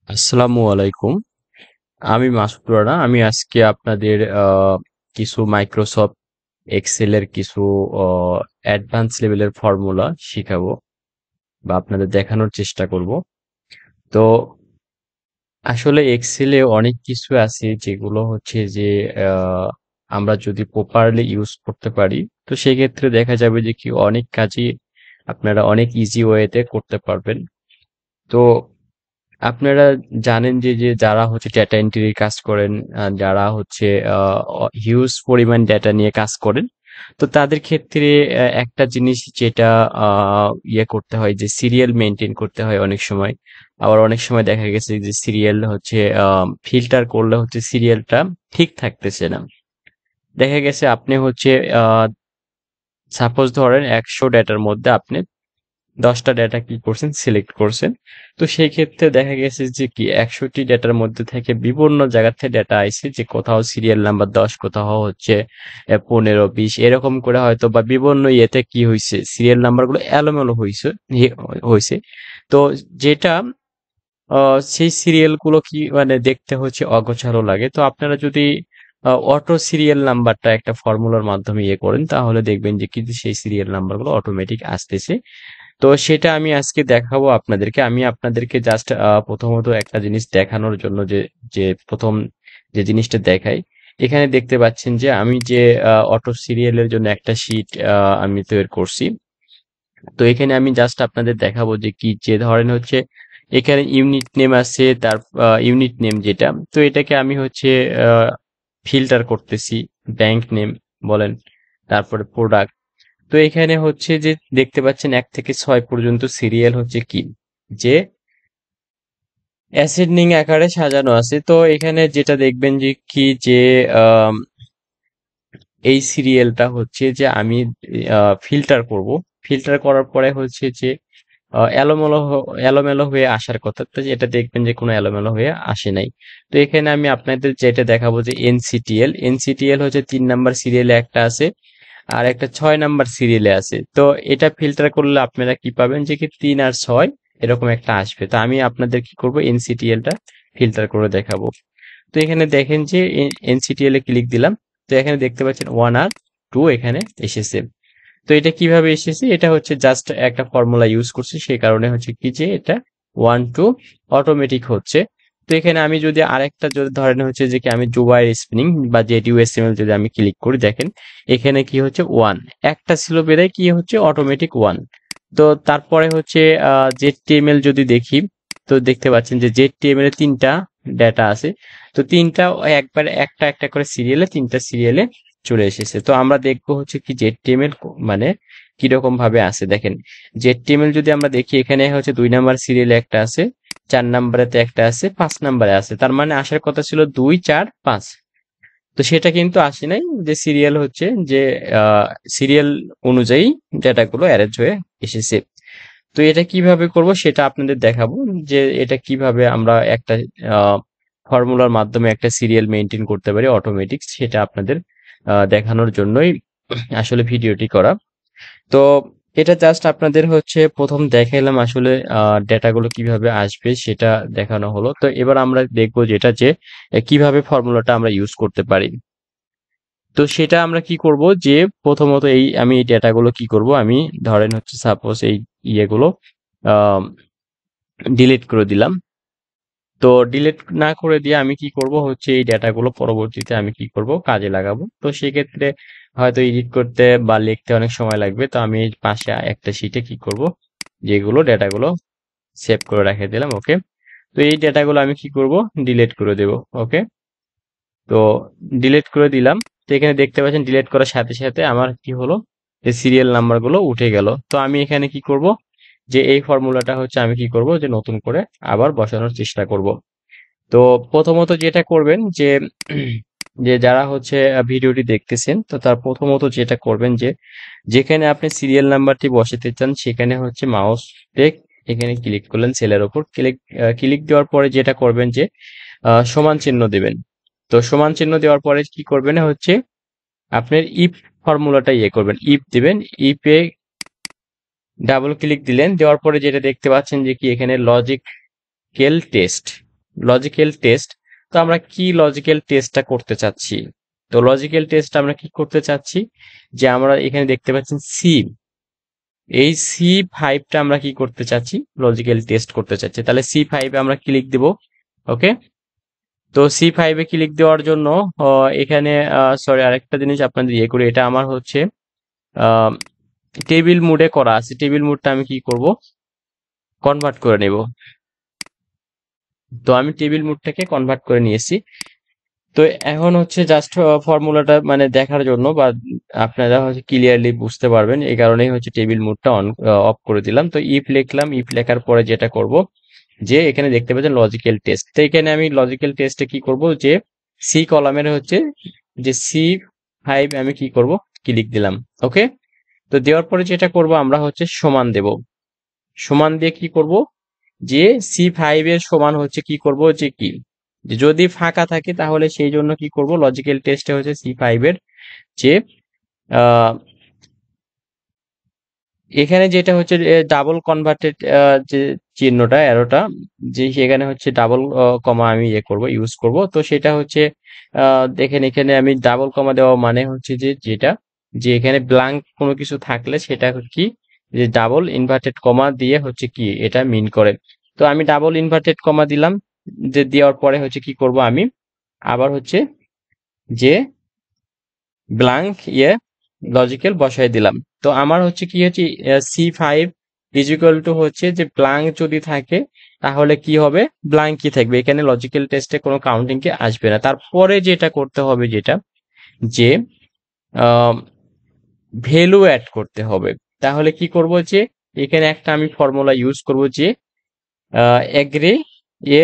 আসসালামু আলাইকুম। আমি মাসুদ রানা। আমি আজকে আপনাদের কিছু মাইক্রোসফট এক্সেলের কিছু অ্যাডভান্স লেভেলের ফর্মুলা শিখাবো বা আপনাদের দেখানোর চেষ্টা করব। তো আসলে এক্সেলে অনেক কিছু আছে যেগুলো হচ্ছে যে আহ, আমরা যদি প্রপারলি ইউজ করতে পারি, তো সেই ক্ষেত্রে দেখা যাবে যে কি অনেক কাজই আপনারা অনেক ইজি ওয়েতে করতে পারবেন। তো আপনারা জানেন যে যে যারা হচ্ছে ডেটা এন্ট্রির কাজ করেন, যারা হচ্ছে হিউজ পরিমাণ ডেটা নিয়ে কাজ করেন, তো তাদের ক্ষেত্রে একটা জিনিস যেটা করতে হয় যে সিরিয়াল মেনটেন করতে হয় অনেক সময়। আবার অনেক সময় দেখা গেছে যে সিরিয়াল হচ্ছে ফিল্টার করলে হচ্ছে সিরিয়ালটা ঠিক থাকতেছে না। দেখা গেছে আপনি হচ্ছে সাপোজ ধরেন 100 ডেটার মধ্যে আপনি 10টা ডেটা কি করছেন, সিলেক্ট করছেন। তো সেই ক্ষেত্রে দেখা গেছে যে কি 100টি ডেটার মধ্যে থেকে বিভিন্ন জায়গা থেকে ডেটা আইছে, যে কোথাও সিরিয়াল নাম্বার 10, কোথাও হচ্ছে 15, 20 এরকম করে হয়তো বা বিভিন্ন ইয়েতে কি হয়েছে, সিরিয়াল নাম্বার গুলো এলোমেলো হয়েছে। তো যেটা সেই সিরিয়াল গুলো কি মানে দেখতে হচ্ছে অগোছালো লাগে। তো আপনারা যদি অটো সিরিয়াল নাম্বারটা একটা ফর্মুলার মাধ্যমে করেন, তাহলে দেখবেন যে কিন্তু সেই সিরিয়াল নাম্বার গুলো অটোমেটিক আসতেছে। তো সেটা আমি আজকে দেখাবো আপনাদেরকে। আমি আপনাদেরকে জাস্ট প্রথমত একটা জিনিস দেখানোর জন্য যে যে প্রথম যে জিনিসটা দেখাই, এখানে দেখতে পাচ্ছেন যে আমি যে অটো সিরিয়ালের জন্য একটা শীট আমি তৈরি করছি। তো এখানে আমি জাস্ট আপনাদের দেখাবো যে কি, যে ধরেন হচ্ছে এখানে ইউনিট নেম আছে, তার ইউনিট নেম যেটা, তো এটাকে আমি হচ্ছে ফিল্টার করতেছি, ব্যাংক নেম বলেন, তারপরে প্রোডাক্ট। তো এখানে হচ্ছে যে দেখতে পাচ্ছেন 1 থেকে 6 পর্যন্ত সিরিয়াল হচ্ছে কি, যে অ্যাসেন্ডিং আকারে সাজানো আছে। তো এখানে যেটা দেখবেন যে কি, যে আম, এই সিরিয়ালটা হচ্ছে যে আমি ফিল্টার করব। ফিল্টার করার পরে হচ্ছে যে এলোমেলো হয়ে আসার কথা, তো এটা দেখবেন যে কোনো এলোমেলো হয়ে আসে নাই। তো এখানে আমি আপনাদের যেটা দেখাবো যে এনসিটিএল এনসিটিএল হচ্ছে 3 নাম্বার সিরিয়ালে একটা আছে, আর একটা 6 নাম্বার সিরিয়ালে আছে। তো এটা ফিল্টার করলে আপনারা কি পাবেন, যে কি 3 আর 6 এরকম একটা আসবে। তো আমি আপনাদের কি করব, এনসিটিএলটা ফিল্টার করে দেখাবো। তো এখানে দেখেন যে এনসিটিএল এ ক্লিক দিলাম। তো এখানে দেখতে পাচ্ছেন 1 আর 2 এখানে এসেছে। তো এটা কিভাবে এসেছে, এটা হচ্ছে জাস্ট একটা ফর্মুলা ইউজ করছি, সেই কারণে হচ্ছে কি যে এটা 1 2 অটোমেটিক হচ্ছে। তো এখানে আমি যদি আরেকটা যদি ধরেন হচ্ছে যে কি আমি জুবাইর স্পিনিং বা জেডিউএসএমএল যদি আমি ক্লিক করি, দেখেন এখানে কি হচ্ছে 1, একটা ছিল বেড়ে কি হচ্ছে অটোমেটিক 1। তো তারপরে হচ্ছে জেডটিএমএল যদি দেখি, তো দেখতে পাচ্ছেন যে জেডটিএমএল এর 3টা ডেটা আছে। তো তিনটা একবার একটা একটা করে সিরিয়ালে, 3টা সিরিয়ালে চলে এসেছে। তো আমরা দেখবো হচ্ছে কি জেডটিএমএল মানে কিরকম ভাবে আছে। দেখেন জেডটিএমএল যদি আমরা দেখি, এখানে হচ্ছে 2 নাম্বার সিরিয়ালে একটা আছে, 4 নাম্বারেতে একটা আছে, 5 নাম্বারে আছে। তার মানে আসার কথা ছিল 2 4 5। তো সেটা কিন্তু আসে নাই, যে সিরিয়াল হচ্ছে যে সিরিয়াল অনুযায়ী ডেটাগুলো অ্যারেঞ্জ হয়ে এসেছে। তো এটা কিভাবে করব সেটা আপনাদের দেখাবো, যে এটা কিভাবে আমরা একটা ফর্মুলার মাধ্যমে একটা সিরিয়াল মেনটেন করতে পারি অটোমেটিক, সেটা আপনাদের দেখানোর জন্যই আসলে ভিডিওটি করা। তো এটা জাস্ট আপনাদের হচ্ছে প্রথম দেখাইলাম আসলে ডেটাগুলো কিভাবে আসবে সেটা দেখানো হলো। তো এবার আমরা দেখবো যেটা যে কিভাবে ফর্মুলাটা আমরা ইউজ করতে পারি। তো সেটা আমরা কি করব, যে প্রথমত আমি এই ডেটাগুলো কি করব, আমি ধরেন হচ্ছে সাপোজ এই ইয়েগুলো ডিলিট করে দিলাম। তো ডিলিট না করে দিয়ে আমি কি করব হচ্ছে এই ডেটাগুলো পরবর্তীতে আমি কি করব, কাজে লাগাবো। তো সেক্ষেত্রে হয়তো এডিট করতে বা লিখতে অনেক সময় লাগবে। তো আমি এই পাশে একটা শিটে কি করব, যেগুলো ডেটাগুলো সেভ করে রেখে দিলাম। ওকে। তো এই ডেটাগুলো আমি কি করব, ডিলিট করে দেব। ওকে। তো ডিলিট করে দিলাম। তো এখানে দেখতে পাচ্ছেন ডিলিট করার সাথে সাথে আমার কি হলো, যে সিরিয়াল নাম্বারগুলো উঠে গেল। তো আমি এখানে কি করব, যে এই ফর্মুলাটা হচ্ছে আমি কি করব, যে নতুন করে আবার বসানোর চেষ্টা করব। তো প্রথমত যেটা করবেন, যে যে যারা হচ্ছে ভিডিওটি দেখতেছেন, তো তার প্রথমত যেটা করবেন, যে যেখানে আপনি সিরিয়াল নাম্বারটি বসাতে চান সেখানে হচ্ছে মাউস টেক এখানে ক্লিক করলেন, সেলের ওপর ক্লিক ক্লিক দেওয়ার পরে যেটা করবেন, যে সমান চিহ্ন দেবেন। তো সমান চিহ্ন দেওয়ার পরে কি করবেন হচ্ছে আপনার ইফ ফর্মুলাটা করবেন, ইফ দিবেন। ইফে ডাবল ক্লিক দিলেন, দেওয়ার পরে যেটা দেখতে পাচ্ছেন যে কি এখানে লজিক্যাল টেস্ট, লজিক্যাল টেস্ট। তো আমরা কি লজিক্যাল টেস্টটা করতে চাচ্ছি? তো লজিক্যাল টেস্ট আমরা কি করতে চাচ্ছি, যে আমরা এখানে দেখতে পাচ্ছেন সি, এই C5টা আমরা কি করতে চাচ্ছি, লজিক্যাল টেস্ট করতে চাচ্ছি। তাহলে C5 এ আমরা ক্লিক দেব। ওকে, তো C5 এ ক্লিক দেওয়ার জন্য এখানে সরি, আরেকটা জিনিস আপনাদের ইয়ে করি, এটা আমার হচ্ছে টেবিল মোডে করা আছে। টেবিল মোডটা আমি কি করব, কনভার্ট করে নেব। তো আমি টেবিল মোডটাকে কনভার্ট করে নিয়েছি। তো এখন হচ্ছে জাস্ট ফর্মুলাটা মানে দেখার জন্য, বা আপনারা হচ্ছে ক্লিয়ারলি বুঝতে পারবেন, এই কারণেই হচ্ছে টেবিল মোডটা অফ করে দিলাম। তো ইফ লিখলাম, ইফ লেখার পরে যেটা করব, যে এখানে দেখতে পাচ্ছেন লজিক্যাল টেস্ট। তো এখানে আমি লজিক্যাল টেস্টে কি করব, যে সি কলামের হচ্ছে যে C5 আমি কি করব, ক্লিক দিলাম। ওকে, তো দেওয়ার পরে যেটা করব, আমরা হচ্ছে সমান দেব। সমান দিয়ে কি করব, যে C5 এর সমান হচ্ছে কি করব, যে কি, যে যদি ফাঁকা থাকে তাহলে সেই জন্য কি করব, লজিক্যাল টেস্টে হচ্ছে C5 এর যে আহ, এখানে যেটা হচ্ছে ডাবল কনভার্টেড যে চিহ্নটা, অ্যারোটা, যে সেখানে হচ্ছে ডাবল কমা আমি ইয়ে করব, ইউজ করব। তো সেটা হচ্ছে দেখেন, এখানে আমি ডাবল কমা দেওয়া মানে হচ্ছে যে যেটা, যে এখানে ব্ল্যাঙ্ক কোনো কিছু থাকলে সেটা কি, যে ডাবল ইনভার্টেড কমা দিয়ে হচ্ছে কি এটা মিন করে। তো আমি ডাবল ইনভার্টেড কমা দিলাম, যে দেওয়ার পরে হচ্ছে কি করব, আমি আবার হচ্ছে যে ব্ল্যাঙ্ক ইয়ে লজিক্যাল বসাই দিলাম। তো আমার হচ্ছে কি হচ্ছে C5 ইজ ইকুয়াল টু হচ্ছে যে ব্ল্যাঙ্ক যদি থাকে তাহলে কি হবে, ব্ল্যাঙ্ক কি থাকবে, এখানে লজিক্যাল টেস্টে কোনো কাউন্টিং কি আসবে না। তারপরে যেটা করতে হবে, যেটা যে ভ্যালু অ্যাড করতে হবে। তাহলে কি করব, যে এখানে একটা আমি ফর্মুলা ইউজ করব, যে এগ্রি A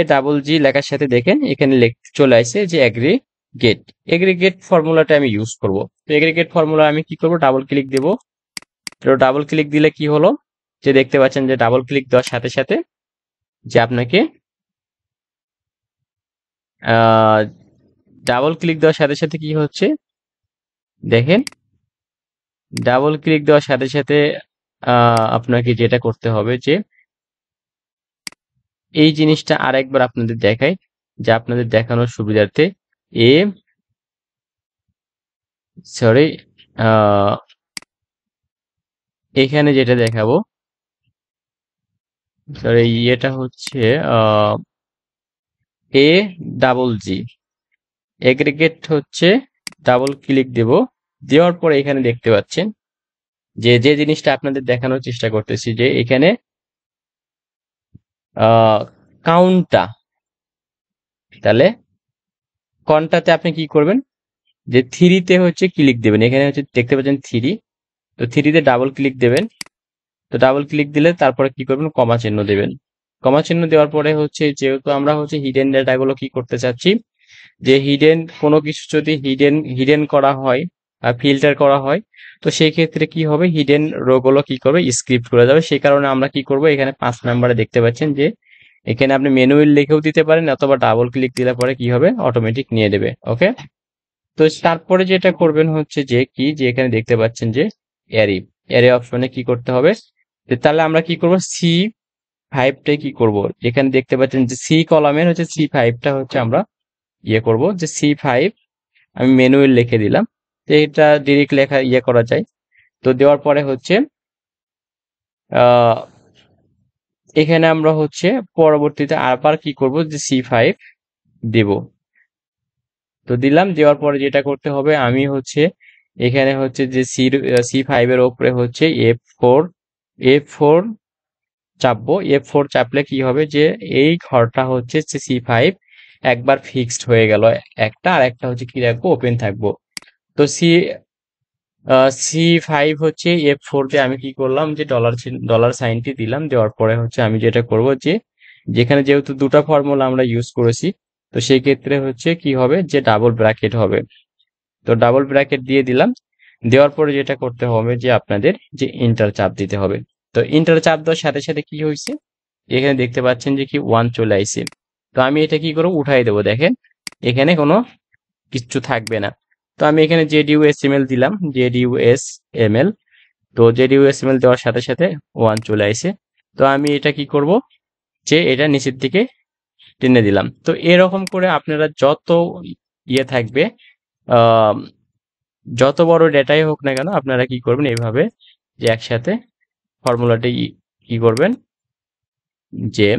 লেখার সাথে দেখেন এখানে চলে আসছে যে এগ্রিগেট। এগ্রিগেট ফর্মুলাটা আমি ইউজ করব। তো এগ্রিগেট ফর্মুলা আমি কি করব, ডাবল ক্লিক দেব। তো ডাবল ক্লিক দিলে কি হলো, যে দেখতে পাচ্ছেন যে ডাবল ক্লিক দেওয়ার সাথে সাথে যে আপনাকে ডাবল ক্লিক দেওয়ার সাথে সাথে কি হচ্ছে, দেখেন ডাবল ক্লিক দেওয়ার সাথে সাথে আপনাকে যেটা করতে হবে, যে এই জিনিসটা আরেকবার আপনাদের দেখাই, যে আপনাদের দেখানোর সুবিধার্থে। এ সরি, এখানে যেটা দেখাবো, সরি এটা হচ্ছে A এগ্রিগেট হচ্ছে, ডাবল ক্লিক দেব। দেওয়ার পরে এখানে দেখতে পাচ্ছেন যে যে জিনিসটা আপনাদের দেখানোর চেষ্টা করতেছি, যে এখানে কাউন্টটা, তাহলে কনটাতে আপনি কি করবেন, যে থ্রিতে হচ্ছে ক্লিক দেবেন। এখানে হচ্ছে দেখতে পাচ্ছেন থ্রি, তো থ্রিতে ডাবল ক্লিক দেবেন। তো ডাবল ক্লিক দিলে তারপরে কি করবেন, কমা চিহ্ন দেবেন। কমা চিহ্ন দেওয়ার পরে হচ্ছে, যেহেতু আমরা হচ্ছে হিডেন ডেটাগুলো কি করতে চাচ্ছি, যে হিডেন কোনো কিছু যদি হিডেন হিডেন করা হয় আর ফিল্টার করা হয়, তো সেই ক্ষেত্রে কি হবে, হিডেন রো গুলো কি করবে, স্ক্রিপ্ট করে যাবে। সেই কারণে আমরা কি করব, এখানে 5 নম্বরে দেখতে পাচ্ছেন যে এখানে আপনি ম্যানুয়াল লিখেও দিতে পারেন, অথবা ডাবল ক্লিক দিলে পরে কি হবে, অটোমেটিক নিয়ে নেবে। ওকে, তো তারপরে যেটা করবেন হচ্ছে যে কি, যে এখানে দেখতে পাচ্ছেন যে অ্যারে, অ্যারে অপশনে কি করতে হবে, তাহলে আমরা কি করব, C5টাই কি করব, এখানে দেখতে পাচ্ছেন যে সি কলামের হচ্ছে C5টা হচ্ছে আমরা ইয়ে করব, যে C5 আমি ম্যানুয়াল লিখে দিলাম। তো এটা ডিরেক্ট লেখা ইয়ে করা যায়। তো দেওয়ার পরে হচ্ছে আহ এখানে আমরা হচ্ছে পরবর্তীতে আবার কি করব, যে C5 দেব। তো দিলাম, দেওয়ার পরে যেটা করতে হবে, আমি হচ্ছে এখানে হচ্ছে যে C5 এর উপরে হচ্ছে F4 চাপবো। F4 চাপলে কি হবে, যে এই ঘরটা হচ্ছে C5 একবার ফিক্সড হয়ে গেল একটা, আর একটা হচ্ছে কি রাখবো, ওপেন থাকবো। তো C5 হচ্ছে F4 তে আমি কি করলাম, যে ডলার সাইনটি দিলাম। দেওয়ার পরে হচ্ছে আমি যেটা করব, যে যেখানে যেহেতু দুটো ফর্মুলা আমরা ইউজ করেছি, তো সেই ক্ষেত্রে হচ্ছে কি হবে, যে ডাবল ব্র্যাকেট হবে। তো ডাবল ব্র্যাকেট দিয়ে দিলাম। দেওয়ার পরে যেটা করতে হবে, যে আপনাদের যে ইন্টার চাপ দিতে হবে। তো ইন্টার চাপ দেওয়ার সাথে সাথে কি হয়েছে, এখানে দেখতে পাচ্ছেন যে কি 1 চলে আইছে। তো আমি এটা কি করব, উঠাই দেবো। দেখেন এখানে কোনো কিচ্ছু থাকবে না। তো আমি এখানে JDUSML দিলাম, JDUSML। তো JDUSML দেওয়ার সাথে সাথে 1 চলে আইছে। তো আমি এটা কি করব, যে এটা নিচের দিকে টেনে দিলাম। তো এরকম করে আপনারা যত ইয়ে থাকবে, আহ, যত বড় ডেটাই হোক না কেন, আপনারা কি করবেন এইভাবে যে একসাথে ফর্মুলাটি কি করবেন যে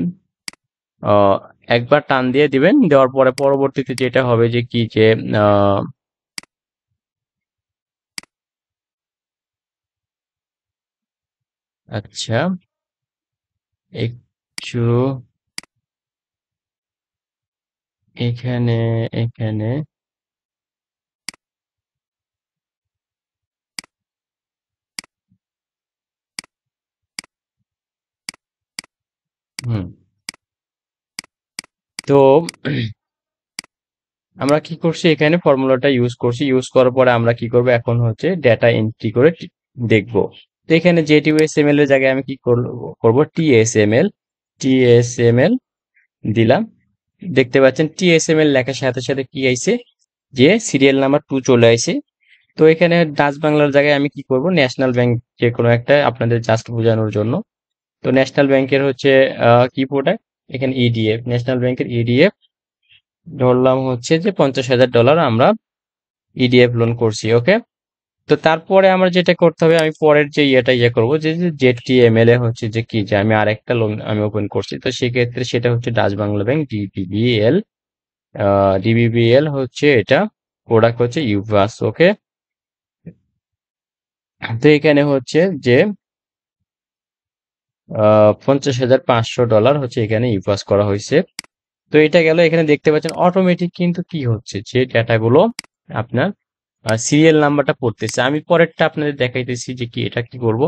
আহ, একবার টান দিয়ে দিবেন, দেওয়ার পরে পরবর্তীতে যেটা হবে যে কি যে আহ, আচ্ছা, একটু এখানে এখানে হুম, তো আমরা কি করছি, এখানে ফর্মুলাটা ইউজ করছি, ইউজ করার পরে আমরা কি করব, এখন হচ্ছে ডেটা এন্ট্রি করে দেখব। তো এখানে JTUSML এর জায়গায় আমি কি করব, TSML দিলাম। দেখতে পাচ্ছেন TSML লেখার সাথে সাথে কি আইছে, যে সিরিয়াল নাম্বার 2 চলে আইছে। তো এখানে ডাচ বাংলার জায়গায় আমি কি করব, ন্যাশনাল ব্যাংক যে কোনো একটা আপনাদের জাস্ট বোঝানোর জন্য। তো ন্যাশনাল ব্যাংকের হচ্ছে কি প্রোডাক্ট, এখানে ইডিএফ, ন্যাশনাল ব্যাংকের ইডিএফ ধরলাম হচ্ছে যে $50,000 আমরা ইডিএফ লোন করছি, ওকে। তো তারপরে আমার যেটা করতে হবে, আমি পরের যে ইয়ে করবো, যে ZTML এ হচ্ছে যে কি, যে আমি আরেকটা লোন আমি ওপেন করছি, তো সেক্ষেত্রে সেটা হচ্ছে Dutch Bangla bank DBBL. DBBL হচ্ছে এটা, প্রোডাক্ট হচ্ছে ইউভাস, ওকে। তো এখানে হচ্ছে যে $50,500 হচ্ছে এখানে ইউভাস করা হয়েছে। তো এটা গেল, এখানে দেখতে পাচ্ছেন অটোমেটিক কিন্তু কি হচ্ছে, যে ডেটাগুলো আপনার সিরিয়াল নাম্বারটা পড়তেছে। আমি পরেরটা আপনাদের দেখাইতেছি যে কি এটা কি করব।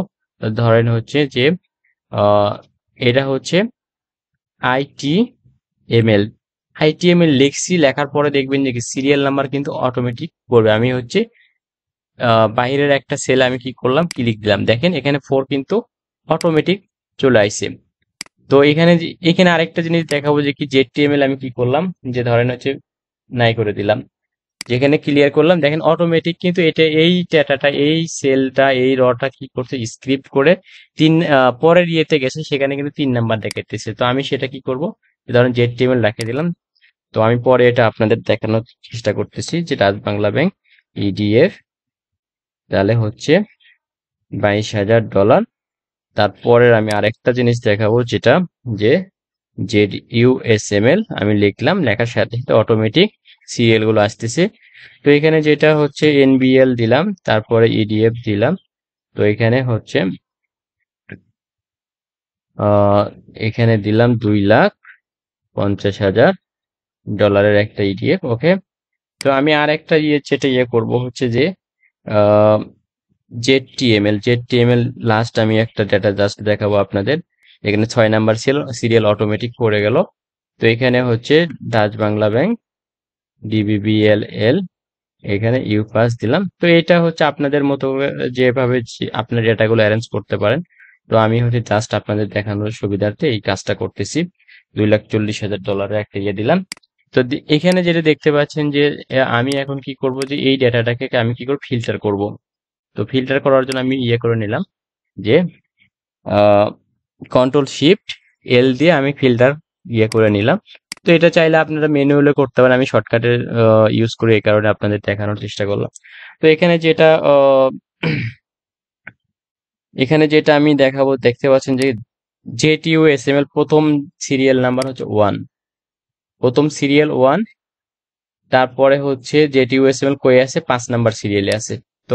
ধরেন হচ্ছে যে আহ, এটা হচ্ছে ITML। ITML লিখছি, লেখার পরে দেখবেন যে সিরিয়াল নাম্বার কিন্তু অটোমেটিক পড়বে। আমি হচ্ছে বাইরের একটা সেল আমি কি করলাম, ক্লিক দিলাম, দেখেন এখানে 4 কিন্তু অটোমেটিক চলে আইছে। তো এখানে এখানে আরেকটা জিনিস দেখাবো যে কি ZTML আমি কি করলাম, যে ধরেন হচ্ছে নাই করে দিলাম, যেখানে ক্লিয়ার করলাম, দেখেন অটোমেটিক কিন্তু এটা এই ডেটাটা এই সেলটা এই রটা কি করছে, স্ক্রিপ্ট করে পরের ইয়েতে গেছে, সেখানে কিন্তু 3 নাম্বার দেখাইতেছে। তো আমি সেটা কি করব, ধরেন ZTML রেখে দিলাম। তো আমি পরে এটা আপনাদের দেখানোর চেষ্টা করতেছি, যে ডাচ বাংলা ব্যাংক ইডিএফ, তাহলে হচ্ছে $22,000। তারপরের আমি আরেকটা জিনিস দেখাবো, যেটা যে ZUSML আমি লিখলাম, লেখার সাথে সাথে অটোমেটিক সিরিয়াল গুলো আসতেছে। তো এখানে যেটা হচ্ছে NBL দিলাম, তারপরে EDF দিলাম। তো এখানে হচ্ছে আহ এখানে দিলাম $2,50,000 একটা EDF, ওকে। তো আমি আর একটা যেটা করব হচ্ছে যে আহ ZTML লাস্ট আমি একটা ডেটা জাস্ট দেখাবো আপনাদের। এখানে 6 নাম্বার সিরিয়াল অটোমেটিক পড়ে গেল। তো এখানে হচ্ছে ডাচ বাংলা ব্যাংক DBBLL, এখানে ইউপাস দিলাম। তো এটা হচ্ছে আপনাদের মতো করে যেভাবে আপনার ডেটাগুলো অ্যারেঞ্জ করতে পারেন। তো আমি হচ্ছে জাস্ট আপনাদের দেখানোর সুবিধার্থে এই কাজটা করতেছি। $2,40,000 একটা দিলাম। তো এখানে যেটা দেখতে পাচ্ছেন যে আমি এখন কি করব, যে এই ডেটাটাকে আমি কি করব, ফিল্টার করব। তো ফিল্টার করার জন্য আমি করে নিলাম, যে Ctrl+Shift+L দিয়ে আমি ফিল্টার করে নিলাম। তো এটা চাইলে আপনারা ম্যানুয়ালি করতে পারেন, আমি শর্টকাটের ইউজ করে এই কারণে আপনাদের দেখানোর চেষ্টা করলাম। তো এখানে যেটা আমি দেখাবো, দেখতে পাচ্ছেন যে ZUSML প্রথম সিরিয়াল নাম্বার হচ্ছে 1, প্রথম সিরিয়াল 1। তারপরে হচ্ছে ZUSML কই আছে, 5 নাম্বার সিরিয়ালে আছে। তো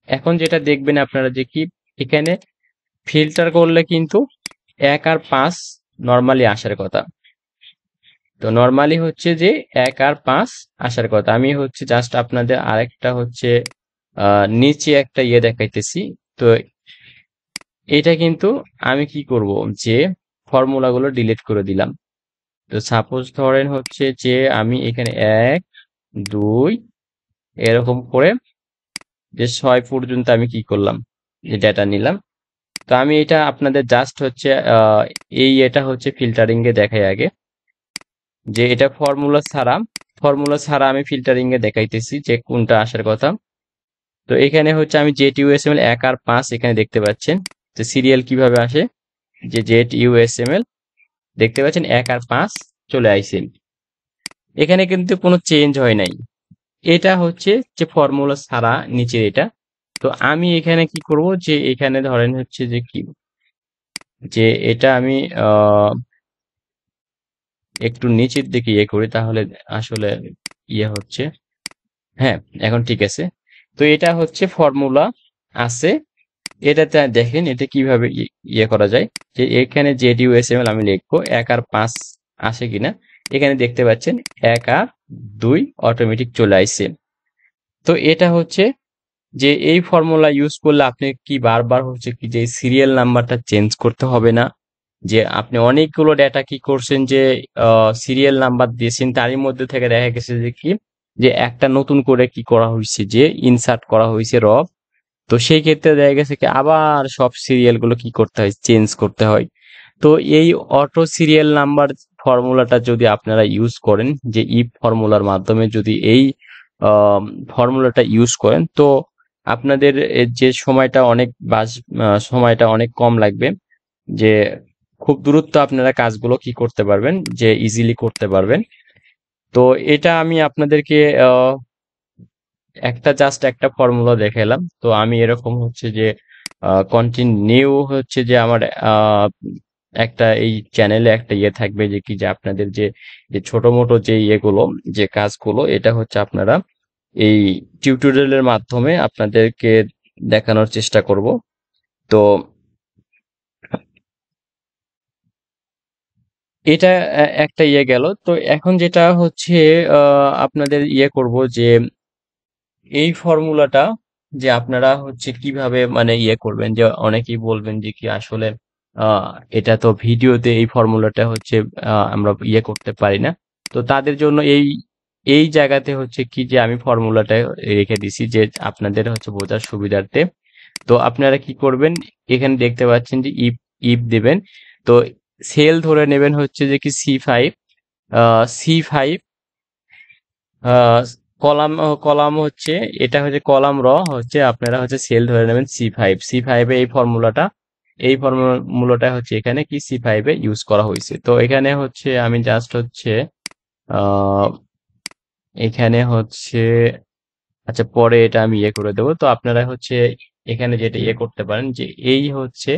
এখন যেটা দেখবেন আপনারা, যে কি এখানে ফিল্টার করলে কিন্তু 1 আর 5 নর্মালি আসার কথা। তো নর্মালি হচ্ছে যে 1 আর 5 আসার কথা। আমি হচ্ছে জাস্ট আপনাদের আরেকটা হচ্ছে নিচে একটা দেখাইতেছি। তো এটা কিন্তু আমি কি করব, যে ফর্মুলাগুলো ডিলিট করে দিলাম। তো সাপোজ ধরেন হচ্ছে যে আমি এখানে 1 2 এরকম করে যে 6 পর্যন্ত আমি কি করলাম, যে ডেটা নিলাম। তো আমি এটা আপনাদের জাস্ট হচ্ছে এটা হচ্ছে ফিল্টারিং এ দেখাই আগে, যে এটা ফর্মুলা ছাড়া আমি ফিল্টারিং এ দেখাইতেছি যে কোনটা আসার কথা। তো এখানে হচ্ছে আমি ZUSML 1 আর 5 এখানে দেখতে পাচ্ছেন, যে সিরিয়াল কিভাবে আসে, যে ZUSML দেখতে পাচ্ছেন 1 আর 5। চলে আইছে। এখানে কিন্তু কোনো চেঞ্জ হয় নাই। এটা হচ্ছে যে ফর্মুলা ছাড়া নিচের এটা। তো আমি এখানে কি করব, যে এখানে ধরেন হচ্ছে যে কি, যে এটা আমি একটু নিচের দিকে ইয়ে করি, তাহলে আসলে ইয়ে হচ্ছে। হ্যাঁ, এখন ঠিক আছে। তো এটা হচ্ছে ফর্মুলা আছে। এটাতে দেখেন এটা কিভাবে ইয়ে করা যায়, যে এখানে ZUSML আমি লিখবো 1 আর 5 আসে কিনা। এখানে দেখতে পাচ্ছেন 1 আর 2 অটোমেটিক চলে আসছে। তো এটা হচ্ছে যে এই ফর্মুলা ইউজ করলে আপনি কি বারবার হচ্ছে কি যে সিরিয়াল নাম্বারটা চেঞ্জ করতে হবে না। যে আপনি অনেকগুলো ডেটা কি করছেন, যে সিরিয়াল নাম্বার দিয়েছেন, তারই মধ্যে থেকে দেখা গেছে যে কি, যে একটা নতুন করে কি করা হয়েছে, যে ইনসার্ট করা হয়েছে র। তো সেই ক্ষেত্রে দেখা গেছে কি আবার সব সিরিয়াল গুলো কি করতে হয়, চেঞ্জ করতে হয়। তো এই অটো সিরিয়াল নাম্বার ফর্মুলাটা যদি আপনারা ইউজ করেন, যে ইফ ফর্মুলার মাধ্যমে যদি এই ফর্মুলাটা ইউজ করেন, তো আপনাদের যে সময়টা অনেক সময়টা অনেক কম লাগবে। যে খুব দ্রুত আপনারা কাজগুলো কি করতে পারবেন, যে ইজিলি করতে পারবেন। তো এটা আমি আপনাদেরকে জাস্ট একটা ফর্মুলা দেখালাম। তো আমি এরকম হচ্ছে যে কন্টিনিউ হচ্ছে যে আমার আহ, একটা এই চ্যানেলে একটা ইয়ে থাকবে, যে কি যে আপনাদের যে যে ছোট মোটো যে ইয়েগুলো, যে কাজগুলো, এটা হচ্ছে আপনারা এই টিউটোরিয়ালের মাধ্যমে আপনাদেরকে দেখানোর চেষ্টা করব। তো এটা একটা ইয়ে গেল। তো এখন যেটা হচ্ছে আপনাদের ইয়ে করব, যে এই ফর্মুলাটা যে আপনারা হচ্ছে কিভাবে মানে ইয়ে করবেন, যে অনেকেই বলবেন যে কি আসলে আহ, এটা তো ভিডিওতে এই ফর্মুলাটা হচ্ছে আমরা ইয়ে করতে পারি না। তো তাদের জন্য এই এই জায়গাতে হচ্ছে কি, যে আমি ফর্মুলাটা রেখে দিছি, যে আপনাদের হচ্ছে বোঝার সুবিধার্থে। তো আপনারা কি করবেন, এখানে দেখতে পাচ্ছেন যে ইফ ইফ দেবেন। তো সেল ধরে নেবেন হচ্ছে যে কি C5, C5 কলাম, কলাম হচ্ছে, এটা হচ্ছে কলাম র হচ্ছে, আপনারা হচ্ছে সেল ধরে নেবেন C5 এই ফর্মুলাটা, এই ফর্মুলাটা হচ্ছে এখানে কি C5 ইউজ করা হয়েছে। তো এখানে হচ্ছে আমি জাস্ট হচ্ছে আহ এখানে হচ্ছে, আচ্ছা পরে এটা আমি ইয়ে করে দেবো। তো আপনারা হচ্ছে এখানে যেটা ইয়ে করতে পারেন, যে এই হচ্ছে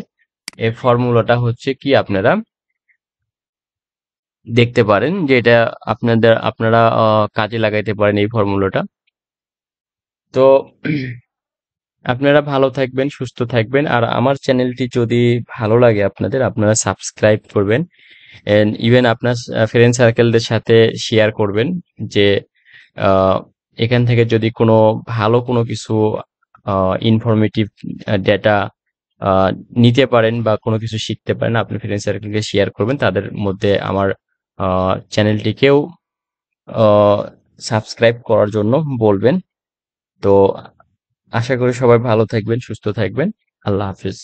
এই ফর্মুলাটা হচ্ছে কি আপনারা দেখতে পারেন, যে এটা আপনারা কাজে লাগাইতে পারেন এই ফর্মুলাটা। তো আপনারা ভালো থাকবেন, সুস্থ থাকবেন। আর আমার চ্যানেলটি যদি ভালো লাগে আপনাদের, আপনারা সাবস্ক্রাইব করবেন। এন্ড ইভেন আপনার ফ্রেন্ড সার্কেলদের সাথে শেয়ার করবেন, যে আহ, এখান থেকে যদি কোনো ভালো কোনো কিছু ইনফরমেটিভ ডেটা নিতে পারেন, বা কোনো কিছু শিখতে পারেন, আপনি ফ্রেন্ড সার্কেলকে শেয়ার করবেন, তাদের মধ্যে আমার চ্যানেলটিকেও সাবস্ক্রাইব করার জন্য বলবেন। তো আশা করি সবাই ভালো থাকবেন, সুস্থ থাকবেন। আল্লাহ হাফিজ।